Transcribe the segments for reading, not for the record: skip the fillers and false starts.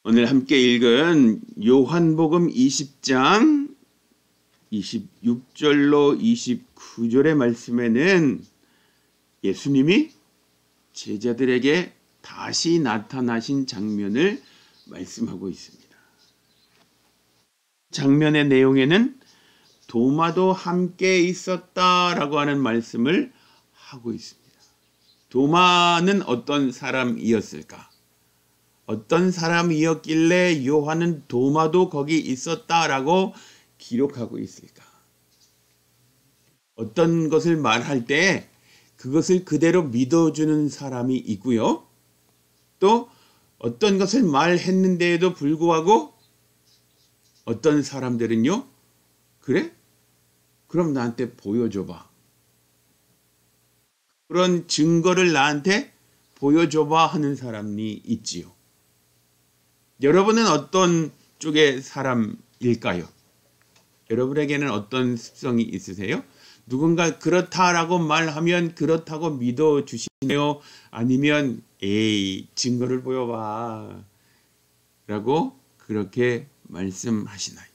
오늘 함께 읽은 요한복음 20장 26절로 29절의 말씀에는 예수님이 제자들에게 다시 나타나신 장면을 말씀하고 있습니다. 장면의 내용에는 도마도 함께 있었다라고 하는 말씀을 하고 있습니다. 도마는 어떤 사람이었을까? 어떤 사람이었길래 요한은 도마도 거기 있었다라고 기록하고 있을까? 어떤 것을 말할 때 그것을 그대로 믿어주는 사람이 있고요. 또 어떤 것을 말했는데에도 불구하고 어떤 사람들은요. 그래? 그럼 나한테 보여줘봐. 그런 증거를 나한테 보여줘봐 하는 사람이 있지요. 여러분은 어떤 쪽의 사람일까요? 여러분에게는 어떤 습성이 있으세요? 누군가 그렇다라고 말하면 그렇다고 믿어주시네요? 아니면 에이 증거를 보여봐 라고 그렇게 말씀하시나요?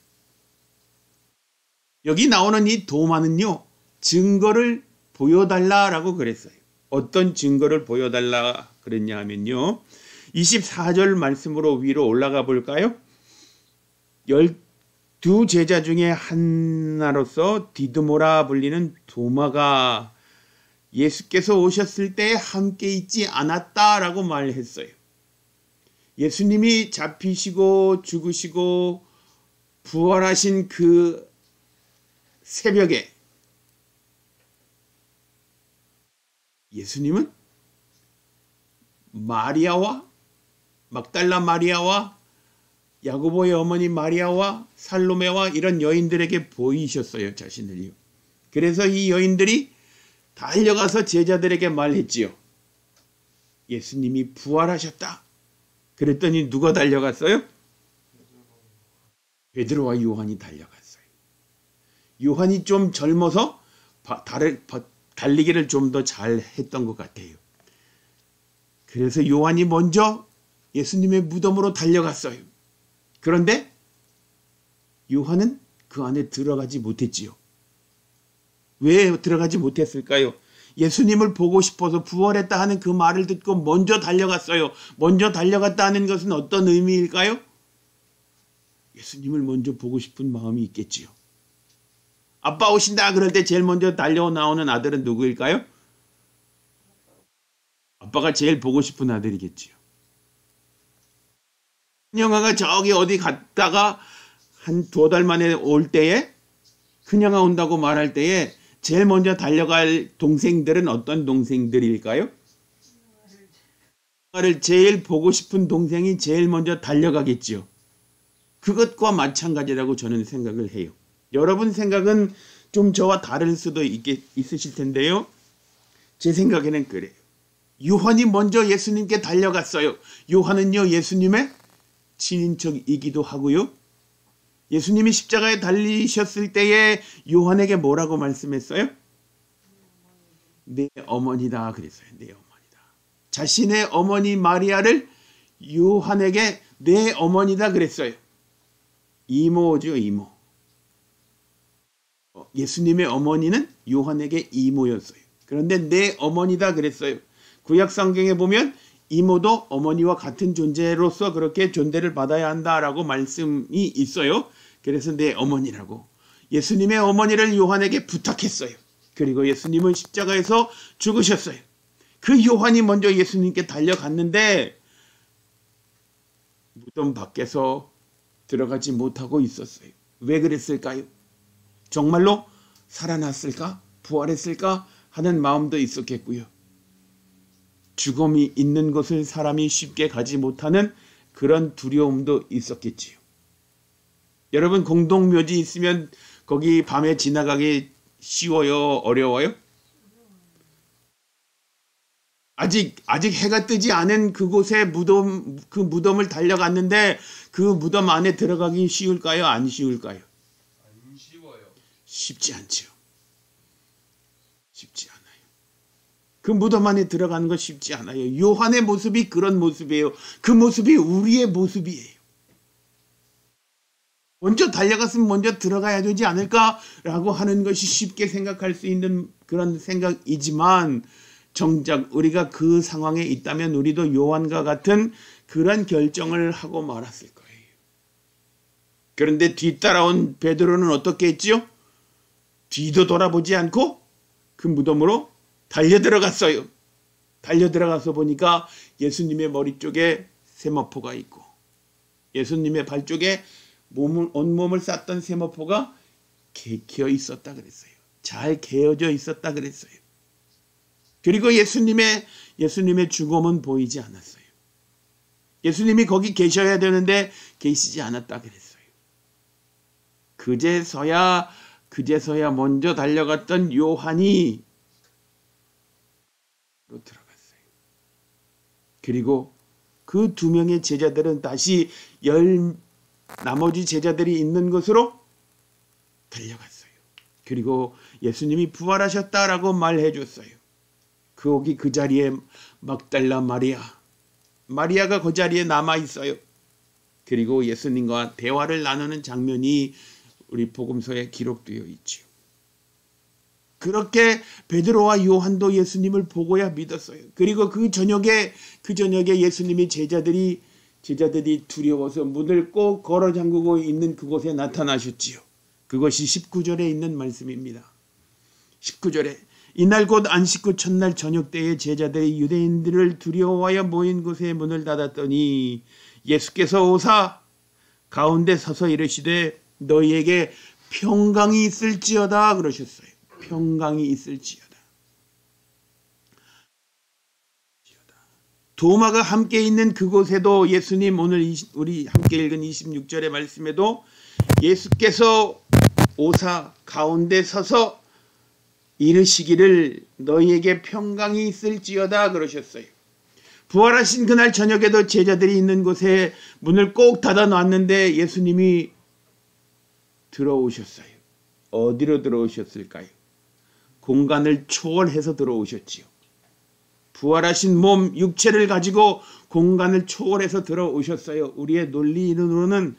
여기 나오는 이 도마는요. 증거를 보여달라라고 그랬어요. 어떤 증거를 보여달라 그랬냐 하면요. 24절 말씀으로 위로 올라가 볼까요? 12 제자 중에 하나로서 디드모라 불리는 도마가 예수께서 오셨을 때 함께 있지 않았다라고 말했어요. 예수님이 잡히시고 죽으시고 부활하신 그 새벽에 예수님은 마리아와 막달라 마리아와 야고보의 어머니 마리아와 살로메와 이런 여인들에게 보이셨어요. 자신을요. 그래서 이 여인들이 달려가서 제자들에게 말했지요. 예수님이 부활하셨다. 그랬더니 누가 달려갔어요? 베드로와 요한이 달려갔어요. 요한이 좀 젊어서 달리기를 좀 더 잘했던 것 같아요. 그래서 요한이 먼저 예수님의 무덤으로 달려갔어요. 그런데 요한은 그 안에 들어가지 못했지요. 왜 들어가지 못했을까요? 예수님을 보고 싶어서 부활했다 하는 그 말을 듣고 먼저 달려갔어요. 먼저 달려갔다 하는 것은 어떤 의미일까요? 예수님을 먼저 보고 싶은 마음이 있겠지요. 아빠 오신다 그럴 때 제일 먼저 달려 나오는 아들은 누구일까요? 아빠가 제일 보고 싶은 아들이겠지요. 큰형아가 저기 어디 갔다가 한 2달 만에 올 때에 큰형아 온다고 말할 때에 제일 먼저 달려갈 동생들은 어떤 동생들일까요? 큰형아를 제일 보고 싶은 동생이 제일 먼저 달려가겠지요. 그것과 마찬가지라고 저는 생각을 해요. 여러분 생각은 좀 저와 다를 수도 있으실 텐데요. 제 생각에는 그래요. 요한이 먼저 예수님께 달려갔어요. 요한은요 예수님의 친인척이기도 하고요. 예수님이 십자가에 달리셨을 때에 요한에게 뭐라고 말씀했어요? 내 어머니다 그랬어요. 내 어머니다. 자신의 어머니 마리아를 요한에게 내 어머니다 그랬어요. 이모죠, 이모. 예수님의 어머니는 요한에게 이모였어요. 그런데 내 어머니다 그랬어요. 구약 성경에 보면 이모도 어머니와 같은 존재로서 그렇게 존대를 받아야 한다라고 말씀이 있어요. 그래서 내 어머니라고. 예수님의 어머니를 요한에게 부탁했어요. 그리고 예수님은 십자가에서 죽으셨어요. 그 요한이 먼저 예수님께 달려갔는데 무덤 밖에서 들어가지 못하고 있었어요. 왜 그랬을까요? 정말로 살아났을까? 부활했을까? 하는 마음도 있었겠고요. 죽음이 있는 곳을 사람이 쉽게 가지 못하는 그런 두려움도 있었겠지요. 여러분 공동묘지 있으면 거기 밤에 지나가기 쉬워요? 어려워요? 아직 해가 뜨지 않은 그곳에 그 무덤을 달려갔는데 그 무덤 안에 들어가기 쉬울까요? 안 쉬울까요? 안 쉬워요. 쉽지 않죠. 쉽지 않아요. 그 무덤 안에 들어가는 건 쉽지 않아요. 요한의 모습이 그런 모습이에요. 그 모습이 우리의 모습이에요. 먼저 달려갔으면 먼저 들어가야 되지 않을까라고 하는 것이 쉽게 생각할 수 있는 그런 생각이지만 정작 우리가 그 상황에 있다면 우리도 요한과 같은 그런 결정을 하고 말았을 거예요. 그런데 뒤따라온 베드로는 어떻게 했지요? 뒤도 돌아보지 않고 그 무덤으로 달려들어갔어요. 달려들어가서 보니까 예수님의 머리 쪽에 세마포가 있고 예수님의 발 쪽에 온몸을 쌌던 세마포가 개키어 있었다 그랬어요. 잘 개어져 있었다 그랬어요. 그리고 예수님의 죽음은 보이지 않았어요. 예수님이 거기 계셔야 되는데 계시지 않았다 그랬어요. 그제서야 먼저 달려갔던 요한이 들어갔어요. 그리고 그 2명의 제자들은 다시 나머지 제자들이 있는 곳으로 달려갔어요. 그리고 예수님이 부활하셨다라고 말해 줬어요. 거기 그 자리에 막달라 마리아가 그 자리에 남아 있어요. 그리고 예수님과 대화를 나누는 장면이 우리 복음서에 기록되어 있지요. 그렇게 베드로와 요한도 예수님을 보고야 믿었어요. 그리고 그 저녁에 예수님이 제자들이 두려워서 문을 꼭 걸어 잠그고 있는 그곳에 나타나셨지요. 그것이 19절에 있는 말씀입니다. 19절에 이날 곧 안식 후 첫날 저녁 때에 제자들이 유대인들을 두려워하여 모인 곳에 문을 닫았더니 예수께서 오사 가운데 서서 이르시되 너희에게 평강이 있을지어다 그러셨어요. 평강이 있을지어다. 도마가 함께 있는 그곳에도 예수님 오늘 우리 함께 읽은 26절의 말씀에도 예수께서 오사 가운데 서서 이르시기를 너희에게 평강이 있을지어다 그러셨어요. 부활하신 그날 저녁에도 제자들이 있는 곳에 문을 꼭 닫아 놨는데 예수님이 들어오셨어요. 어디로 들어오셨을까요? 공간을 초월해서 들어오셨지요. 부활하신 몸, 육체를 가지고 공간을 초월해서 들어오셨어요. 우리의 논리로는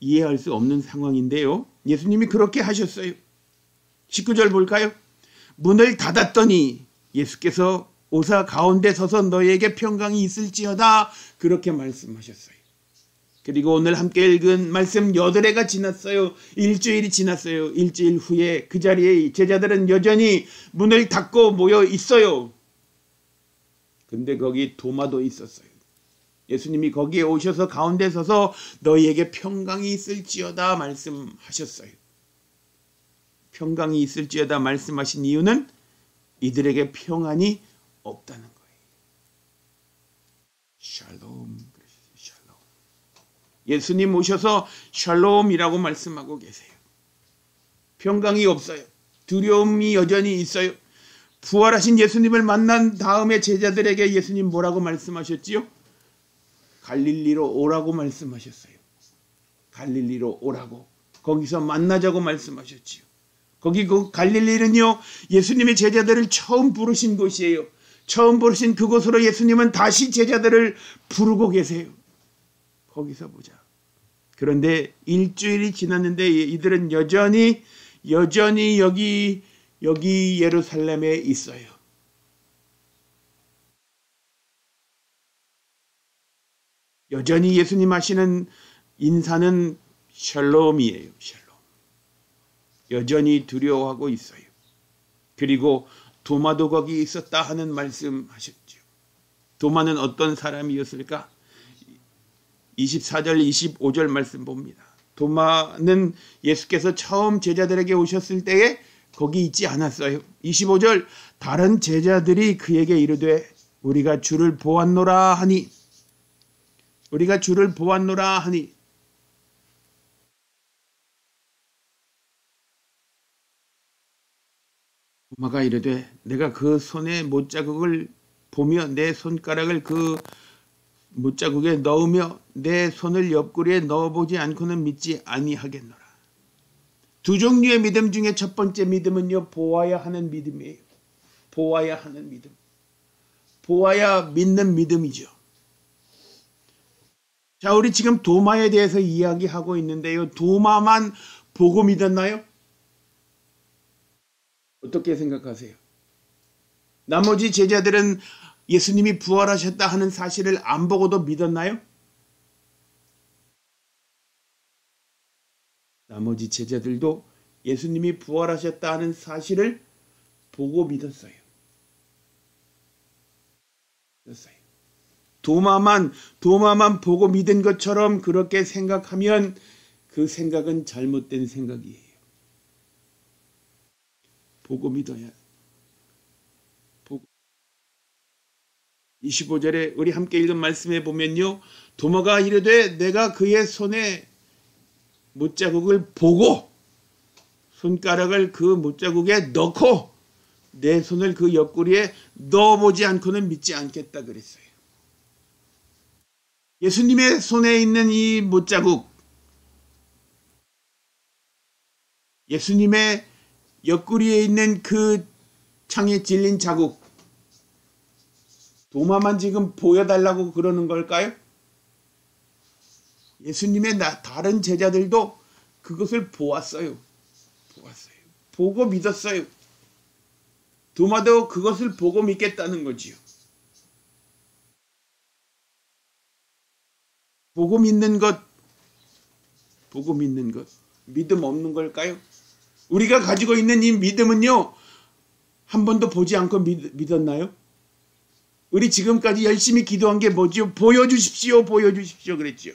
이해할 수 없는 상황인데요. 예수님이 그렇게 하셨어요. 19절 볼까요? 문을 닫았더니 예수께서 오사 가운데 서서 너희에게 평강이 있을지어다 그렇게 말씀하셨어요. 그리고 오늘 함께 읽은 말씀 8회가 지났어요. 일주일이 지났어요. 일주일 후에 그 자리에 제자들은 여전히 문을 닫고 모여 있어요. 근데 거기 도마도 있었어요. 예수님이 거기에 오셔서 가운데 서서 너희에게 평강이 있을지어다 말씀하셨어요. 평강이 있을지어다 말씀하신 이유는 이들에게 평안이 없다는 거예요. 샬롬. 예수님 오셔서 샬롬이라고 말씀하고 계세요. 평강이 없어요. 두려움이 여전히 있어요. 부활하신 예수님을 만난 다음에 제자들에게 예수님 뭐라고 말씀하셨지요? 갈릴리로 오라고 말씀하셨어요. 갈릴리로 오라고. 거기서 만나자고 말씀하셨지요. 거기 그 갈릴리는요, 예수님의 제자들을 처음 부르신 곳이에요. 처음 부르신 그곳으로 예수님은 다시 제자들을 부르고 계세요. 거기서 보자. 그런데 일주일이 지났는데 이들은 여전히 여기 예루살렘에 있어요. 여전히 예수님 하시는 인사는 샬롬이에요. 샬롬. 여전히 두려워하고 있어요. 그리고 도마도 거기 있었다 하는 말씀하셨죠. 도마는 어떤 사람이었을까? 24절 25절 말씀 봅니다. 도마는 예수께서 처음 제자들에게 오셨을 때에 거기 있지 않았어요. 25절 다른 제자들이 그에게 이르되 우리가 주를 보았노라 하니 도마가 이르되 내가 그 손에 못자국을 보며 내 손가락을 그 못자국에 넣으며 내 손을 옆구리에 넣어보지 않고는 믿지 아니하겠노라. 두 종류의 믿음 중에 첫 번째 믿음은요, 보아야 하는 믿음이에요. 보아야 하는 믿음. 보아야 믿는 믿음이죠. 자, 우리 지금 도마에 대해서 이야기하고 있는데요. 도마만 보고 믿었나요? 어떻게 생각하세요? 나머지 제자들은 예수님이 부활하셨다 하는 사실을 안 보고도 믿었나요? 나머지 제자들도 예수님이 부활하셨다 하는 사실을 보고 믿었어요. 도마만 보고 믿은 것처럼 그렇게 생각하면 그 생각은 잘못된 생각이에요. 보고 믿어야. 25절에 우리 함께 읽은 말씀에 보면요. 도마가 이르되 내가 그의 손에 못자국을 보고 손가락을 그 못자국에 넣고 내 손을 그 옆구리에 넣어보지 않고는 믿지 않겠다 그랬어요. 예수님의 손에 있는 이 못자국, 예수님의 옆구리에 있는 그 창에 찔린 자국, 도마만 지금 보여달라고 그러는 걸까요? 예수님의 다른 제자들도 그것을 보았어요. 보고 믿었어요. 도마도 그것을 보고 믿겠다는 거지요. 보고 믿는 것, 믿음 없는 걸까요? 우리가 가지고 있는 이 믿음은요, 한 번도 보지 않고 믿었나요? 우리 지금까지 열심히 기도한 게 뭐지요? 보여주십시오 그랬지요.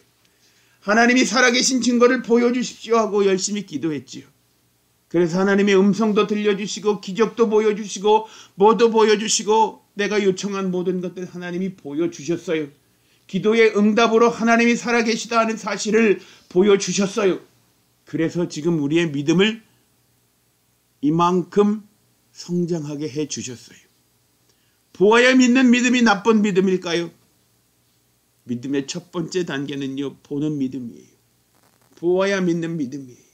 하나님이 살아계신 증거를 보여주십시오 하고 열심히 기도했지요. 그래서 하나님의 음성도 들려주시고 기적도 보여주시고 뭐도 보여주시고 내가 요청한 모든 것들 하나님이 보여주셨어요. 기도의 응답으로 하나님이 살아계시다 하는 사실을 보여주셨어요. 그래서 지금 우리의 믿음을 이만큼 성장하게 해주셨어요. 보아야 믿는 믿음이 나쁜 믿음일까요? 믿음의 첫 번째 단계는요, 보는 믿음이에요. 보아야 믿는 믿음이에요.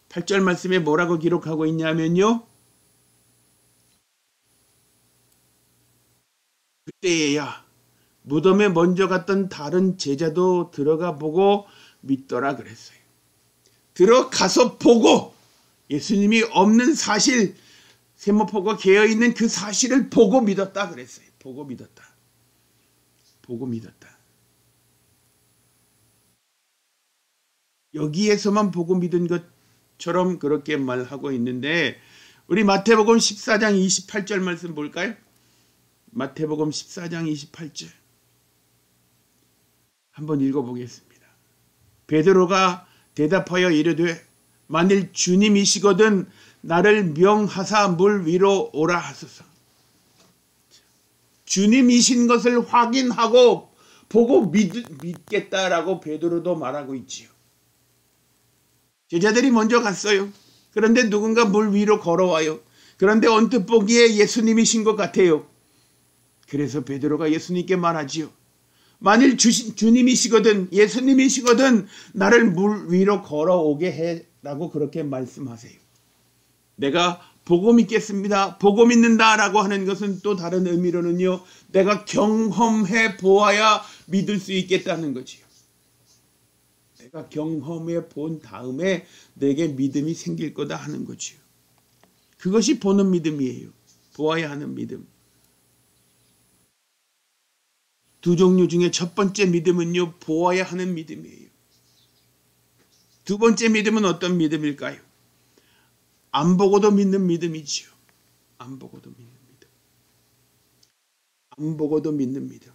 8절 말씀에 뭐라고 기록하고 있냐면요. 그때야 무덤에 먼저 갔던 다른 제자도 들어가 보고 믿더라 그랬어요. 들어가서 보고 예수님이 없는 사실, 세모포가 개어있는 그 사실을 보고 믿었다 그랬어요. 보고 믿었다. 여기에서만 보고 믿은 것처럼 그렇게 말하고 있는데 우리 마태복음 14장 28절 말씀 볼까요? 마태복음 14장 28절 한번 읽어보겠습니다. 베드로가 대답하여 이르되 만일 주님이시거든 나를 명하사 물 위로 오라 하소서. 주님이신 것을 확인하고 보고 믿겠다라고 베드로도 말하고 있지요. 제자들이 먼저 갔어요. 그런데 누군가 물 위로 걸어와요. 그런데 언뜻 보기에 예수님이신 것 같아요. 그래서 베드로가 예수님께 말하지요. 만일 주님이시거든 예수님이시거든 나를 물 위로 걸어오게 해라고 그렇게 말씀하세요. 내가 보고 믿겠습니다. 보고 믿는다라고 하는 것은 또 다른 의미로는요. 내가 경험해 보아야 믿을 수 있겠다는 거지요. 내가 경험해 본 다음에 내게 믿음이 생길 거다 하는 거지요. 그것이 보는 믿음이에요. 보아야 하는 믿음. 두 종류 중에 첫 번째 믿음은요. 보아야 하는 믿음이에요. 두 번째 믿음은 어떤 믿음일까요? 안 보고도 믿는 믿음이지요. 안 보고도 믿는 믿음.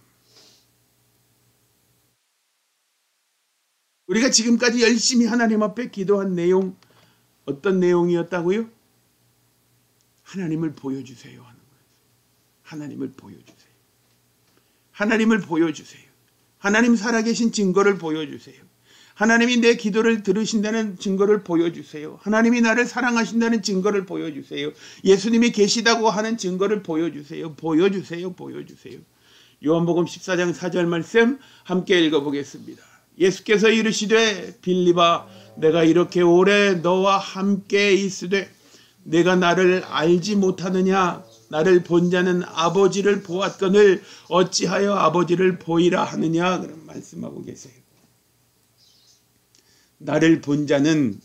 우리가 지금까지 열심히 하나님 앞에 기도한 내용 어떤 내용이었다고요? 하나님을 보여주세요 하는 거예요. 하나님을 보여주세요. 하나님 살아계신 증거를 보여주세요. 하나님이 내 기도를 들으신다는 증거를 보여주세요. 하나님이 나를 사랑하신다는 증거를 보여주세요. 예수님이 계시다고 하는 증거를 보여주세요. 보여주세요. 요한복음 14장 4절 말씀 함께 읽어보겠습니다. 예수께서 이르시되 빌립아 내가 이렇게 오래 너와 함께 있으되 내가 나를 알지 못하느냐 나를 본 자는 아버지를 보았거늘 어찌하여 아버지를 보이라 하느냐 그런 말씀하고 계세요. 나를 본 자는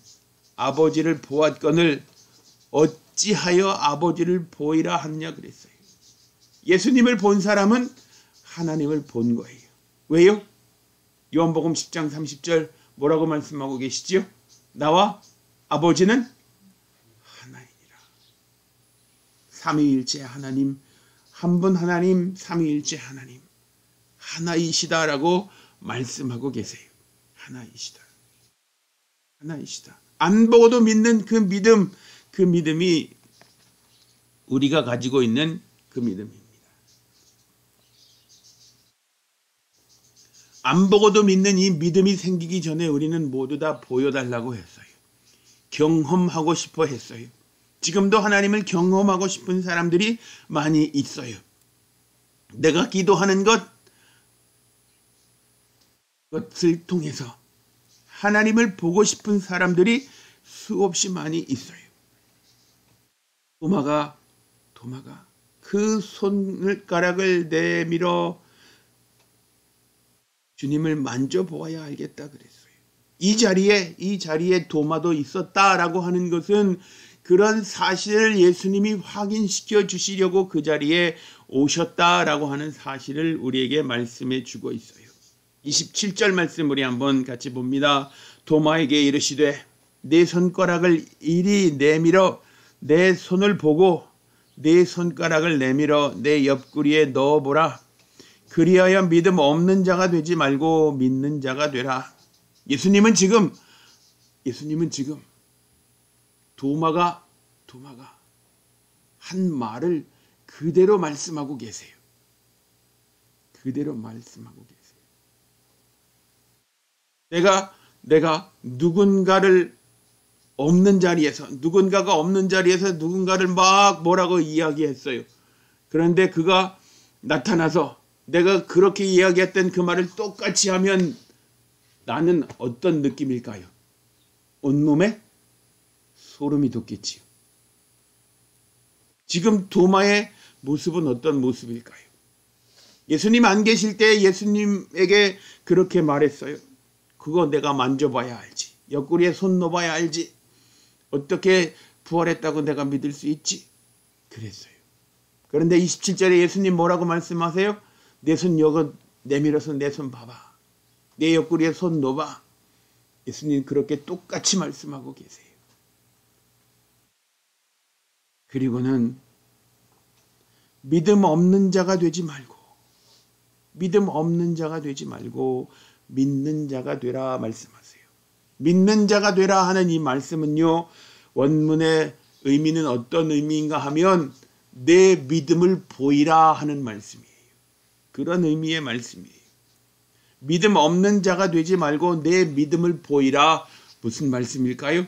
아버지를 보았거늘 어찌하여 아버지를 보이라 하느냐 그랬어요. 예수님을 본 사람은 하나님을 본 거예요. 왜요? 요한복음 10장 30절 뭐라고 말씀하고 계시지요? 나와 아버지는 하나이니라. 삼위일체 하나님, 한 분 하나님, 삼위일체 하나님, 하나이시다라고 말씀하고 계세요. 하나이시다. 하나이시다. 안 보고도 믿는 그 믿음, 그 믿음이 우리가 가지고 있는 그 믿음입니다. 안 보고도 믿는 이 믿음이 생기기 전에 우리는 모두 다 보여달라고 했어요. 경험하고 싶어 했어요. 지금도 하나님을 경험하고 싶은 사람들이 많이 있어요. 내가 기도하는 것을 통해서 하나님을 보고 싶은 사람들이 수없이 많이 있어요. 도마가 그 손가락을 내밀어 주님을 만져보아야 알겠다 그랬어요. 이 자리에 도마도 있었다라고 하는 것은 그런 사실을 예수님이 확인시켜 주시려고 그 자리에 오셨다라고 하는 사실을 우리에게 말씀해 주고 있어요. 27절 말씀 우리 한번 같이 봅니다. 도마에게 이르시되 내 손가락을 이리 내밀어 내 손을 보고 내 손가락을 내밀어 내 옆구리에 넣어보라. 그리하여 믿음 없는 자가 되지 말고 믿는 자가 되라. 예수님은 지금 도마가 한 말을 그대로 말씀하고 계세요. 그대로 말씀하고 계세요. 내가 누군가가 없는 자리에서 누군가를 막 뭐라고 이야기했어요. 그런데 그가 나타나서 내가 그렇게 이야기했던 그 말을 똑같이 하면 나는 어떤 느낌일까요? 온몸에 소름이 돋겠지요. 지금 도마의 모습은 어떤 모습일까요? 예수님 안 계실 때 예수님에게 그렇게 말했어요. 그거 내가 만져봐야 알지. 옆구리에 손 넣어봐야 알지. 어떻게 부활했다고 내가 믿을 수 있지? 그랬어요. 그런데 27절에 예수님 뭐라고 말씀하세요? 내 손 여기 내밀어서 내 손 봐봐. 내 옆구리에 손 넣어봐. 예수님 그렇게 똑같이 말씀하고 계세요. 그리고는 믿음 없는 자가 되지 말고 믿는 자가 되라 말씀하세요. 믿는 자가 되라 하는 이 말씀은요, 원문의 의미는 어떤 의미인가 하면 내 믿음을 보이라 하는 말씀이에요. 그런 의미의 말씀이에요. 믿음 없는 자가 되지 말고 내 믿음을 보이라. 무슨 말씀일까요?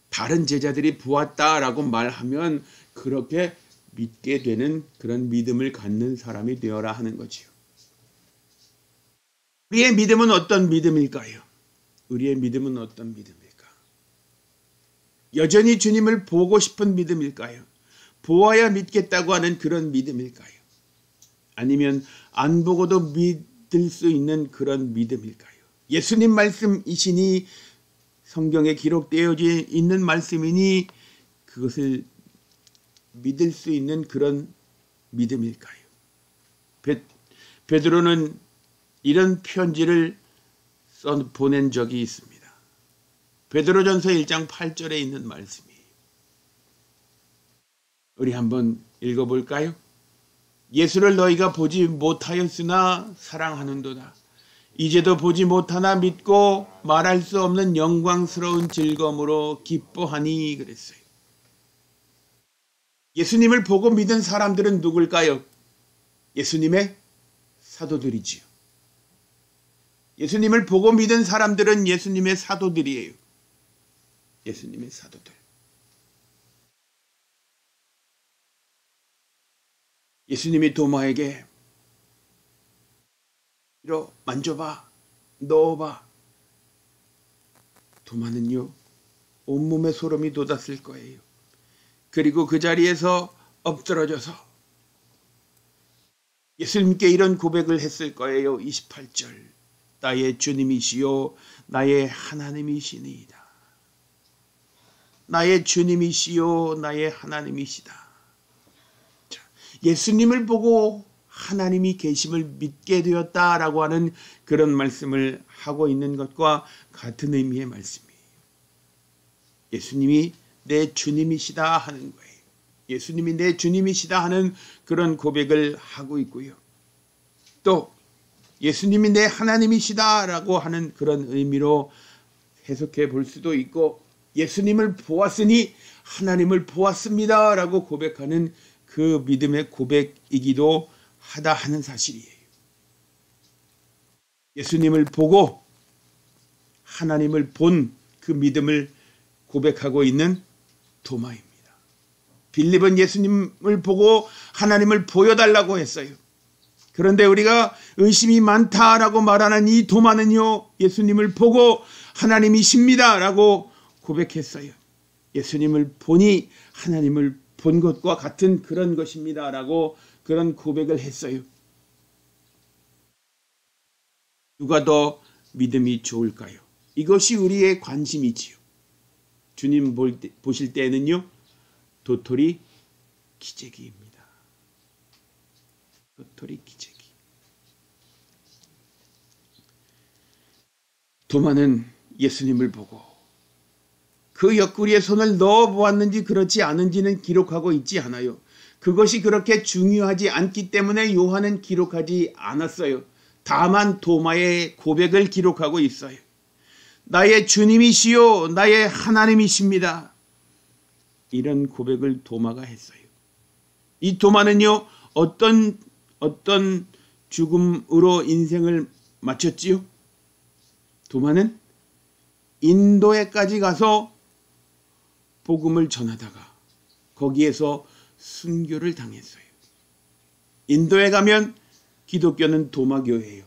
다른 제자들이 보았다라고 말하면 그렇게 믿게 되는 그런 믿음을 갖는 사람이 되어라 하는 거지요. 우리의 믿음은 어떤 믿음일까요? 우리의 믿음은 어떤 믿음일까? 여전히 주님을 보고 싶은 믿음일까요? 보아야 믿겠다고 하는 그런 믿음일까요? 아니면 안 보고도 믿을 수 있는 그런 믿음일까요? 예수님 말씀이시니 성경에 기록되어 있는 말씀이니 그것을 믿을 수 있는 그런 믿음일까요? 베드로는 이런 편지를 보낸 적이 있습니다. 베드로전서 1장 8절에 있는 말씀이에요. 우리 한번 읽어볼까요? 예수를 너희가 보지 못하였으나 사랑하는도다. 이제도 보지 못하나 믿고 말할 수 없는 영광스러운 즐거움으로 기뻐하니 그랬어요. 예수님을 보고 믿은 사람들은 누굴까요? 예수님의 사도들이지요. 예수님을 보고 믿은 사람들은 예수님의 사도들이에요. 예수님의 사도들. 예수님이 도마에게 이러 만져봐, 넣어봐. 도마는요, 온몸에 소름이 돋았을 거예요. 그리고 그 자리에서 엎드러져서 예수님께 이런 고백을 했을 거예요. 28절. 나의 주님이시요 나의 하나님이시니이다. 나의 주님이시요 나의 하나님이시다. 자, 예수님을 보고 하나님이 계심을 믿게 되었다라고 하는 그런 말씀을 하고 있는 것과 같은 의미의 말씀이에요. 예수님이 내 주님이시다 하는 거예요. 예수님이 내 주님이시다 하는 그런 고백을 하고 있고요. 또 예수님이 내 하나님이시다라고 하는 그런 의미로 해석해 볼 수도 있고, 예수님을 보았으니 하나님을 보았습니다라고 고백하는 그 믿음의 고백이기도 하다 하는 사실이에요. 예수님을 보고 하나님을 본 그 믿음을 고백하고 있는 도마입니다. 빌립은 예수님을 보고 하나님을 보여달라고 했어요. 그런데 우리가 의심이 많다라고 말하는 이 도마는요, 예수님을 보고 하나님이십니다라고 고백했어요. 예수님을 보니 하나님을 본 것과 같은 그런 것입니다라고 그런 고백을 했어요. 누가 더 믿음이 좋을까요? 이것이 우리의 관심이지요. 주님 보실 때에는요, 도토리 기재기입니다. 도토리 기재기. 도마는 예수님을 보고 그 옆구리에 손을 넣어 보았는지 그렇지 않은지는 기록하고 있지 않아요. 그것이 그렇게 중요하지 않기 때문에 요한은 기록하지 않았어요. 다만 도마의 고백을 기록하고 있어요. 나의 주님이시요 나의 하나님이십니다. 이런 고백을 도마가 했어요. 이 도마는요, 어떤 죽음으로 인생을 마쳤지요? 도마는 인도에까지 가서 복음을 전하다가 거기에서 순교를 당했어요. 인도에 가면 기독교는 도마교회예요.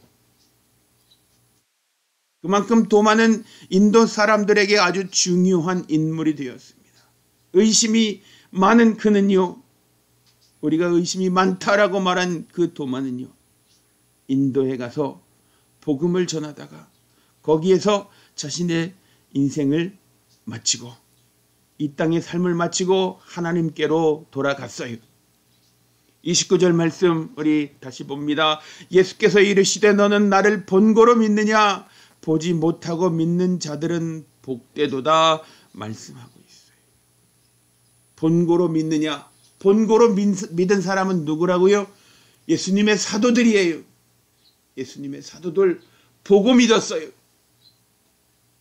그만큼 도마는 인도 사람들에게 아주 중요한 인물이 되었습니다. 의심이 많은 그는요, 우리가 의심이 많다라고 말한 그 도마는요, 인도에 가서 복음을 전하다가 거기에서 자신의 인생을 마치고 이 땅의 삶을 마치고 하나님께로 돌아갔어요. 29절 말씀 우리 다시 봅니다. 예수께서 이르시되 너는 나를 본고로 믿느냐? 보지 못하고 믿는 자들은 복되도다 말씀하고 있어요. 본고로 믿느냐? 본고로 믿은 사람은 누구라고요? 예수님의 사도들이에요. 예수님의 사도들 보고 믿었어요.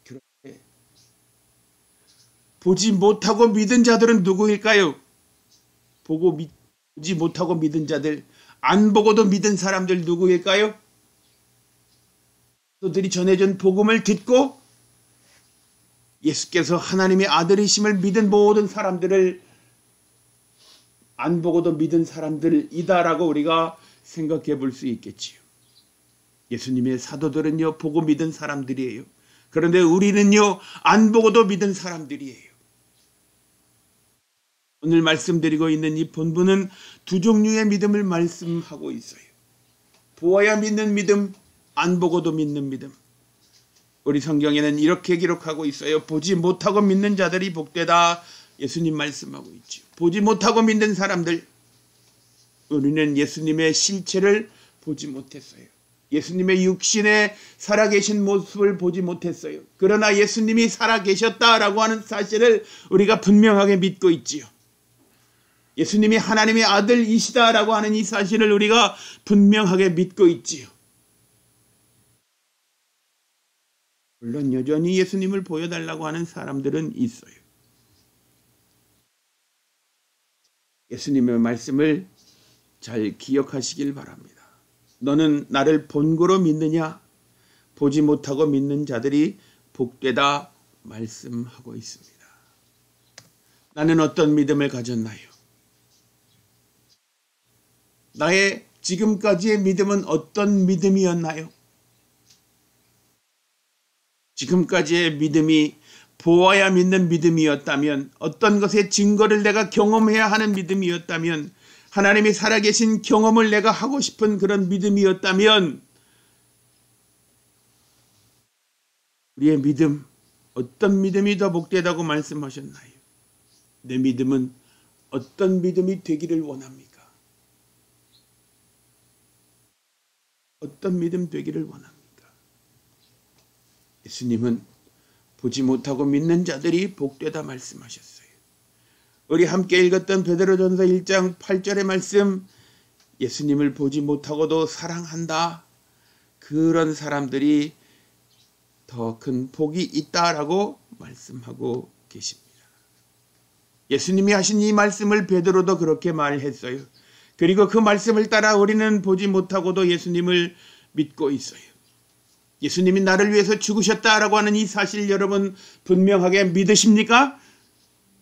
그런데 보지 못하고 믿은 자들은 누구일까요? 보지 못하고 믿은 자들, 안 보고도 믿은 사람들 누구일까요? 사도들이 전해준 복음을 듣고 예수께서 하나님의 아들이심을 믿은 모든 사람들을 안 보고도 믿은 사람들이다라고 우리가 생각해 볼 수 있겠지요. 예수님의 사도들은요, 보고 믿은 사람들이에요. 그런데 우리는요, 안 보고도 믿은 사람들이에요. 오늘 말씀드리고 있는 이 본문은 두 종류의 믿음을 말씀하고 있어요. 보아야 믿는 믿음, 안 보고도 믿는 믿음. 우리 성경에는 이렇게 기록하고 있어요. 보지 못하고 믿는 자들이 복되다. 예수님 말씀하고 있죠. 보지 못하고 믿는 사람들, 우리는 예수님의 실체를 보지 못했어요. 예수님의 육신에 살아계신 모습을 보지 못했어요. 그러나 예수님이 살아계셨다라고 하는 사실을 우리가 분명하게 믿고 있지요. 예수님이 하나님의 아들이시다라고 하는 이 사실을 우리가 분명하게 믿고 있지요. 물론 여전히 예수님을 보여달라고 하는 사람들은 있어요. 예수님의 말씀을 잘 기억하시길 바랍니다. 너는 나를 본고로 믿느냐? 보지 못하고 믿는 자들이 복되다 말씀하고 있습니다. 나는 어떤 믿음을 가졌나요? 나의 지금까지의 믿음은 어떤 믿음이었나요? 지금까지의 믿음이 보아야 믿는 믿음이었다면, 어떤 것의 증거를 내가 경험해야 하는 믿음이었다면, 하나님이 살아계신 경험을 내가 하고 싶은 그런 믿음이었다면, 우리의 믿음, 어떤 믿음이 더 복되다고 말씀하셨나요? 내 믿음은 어떤 믿음이 되기를 원합니까? 어떤 믿음 되기를 원합니까? 예수님은 보지 못하고 믿는 자들이 복되다 말씀하셨어요. 우리 함께 읽었던 베드로전서 1장 8절의 말씀, 예수님을 보지 못하고도 사랑한다. 그런 사람들이 더 큰 복이 있다라고 말씀하고 계십니다. 예수님이 하신 이 말씀을 베드로도 그렇게 말했어요. 그리고 그 말씀을 따라 우리는 보지 못하고도 예수님을 믿고 있어요. 예수님이 나를 위해서 죽으셨다라고 하는 이 사실 여러분 분명하게 믿으십니까?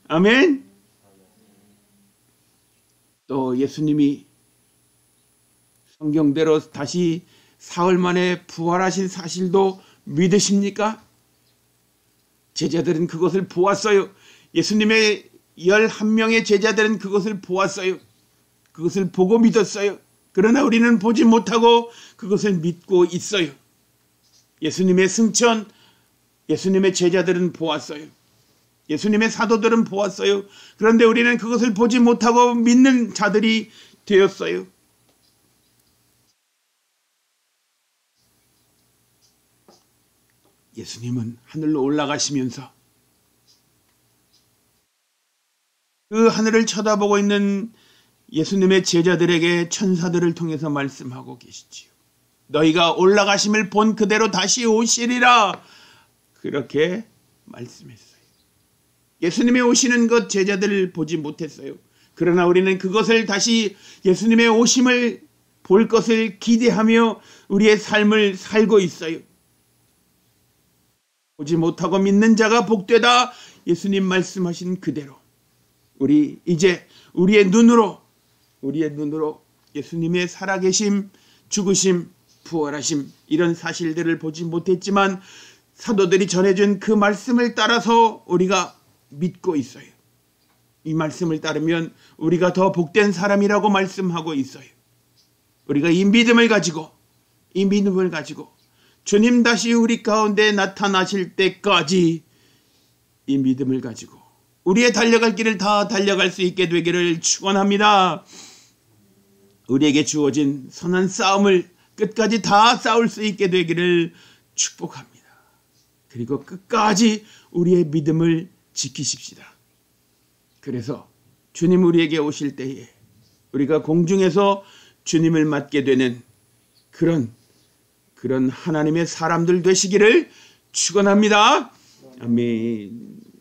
아멘. 또 예수님이 성경대로 다시 사흘 만에 부활하신 사실도 믿으십니까? 제자들은 그것을 보았어요. 예수님의 11명의 제자들은 그것을 보았어요. 그것을 보고 믿었어요. 그러나 우리는 보지 못하고 그것을 믿고 있어요. 예수님의 승천, 예수님의 제자들은 보았어요. 예수님의 사도들은 보았어요. 그런데 우리는 그것을 보지 못하고 믿는 자들이 되었어요. 예수님은 하늘로 올라가시면서 그 하늘을 쳐다보고 있는 예수님의 제자들에게 천사들을 통해서 말씀하고 계시지요. 너희가 올라가심을 본 그대로 다시 오시리라. 그렇게 말씀했어요. 예수님의 오시는 것 제자들을 보지 못했어요. 그러나 우리는 그것을 다시 예수님의 오심을 볼 것을 기대하며 우리의 삶을 살고 있어요. 보지 못하고 믿는 자가 복되다. 예수님 말씀하신 그대로 우리 이제 우리의 눈으로 예수님의 살아계심, 죽으심, 부활하심 이런 사실들을 보지 못했지만 사도들이 전해준 그 말씀을 따라서 우리가 믿고 있어요. 이 말씀을 따르면 우리가 더 복된 사람이라고 말씀하고 있어요. 우리가 이 믿음을 가지고 주님 다시 우리 가운데 나타나실 때까지 이 믿음을 가지고 우리의 달려갈 길을 다 달려갈 수 있게 되기를 축원합니다. 우리에게 주어진 선한 싸움을 끝까지 다 싸울 수 있게 되기를 축복합니다. 그리고 끝까지 우리의 믿음을 지키십시다. 그래서 주님 우리에게 오실 때에 우리가 공중에서 주님을 맞게 되는 그런 하나님의 사람들 되시기를 축원합니다. 아멘.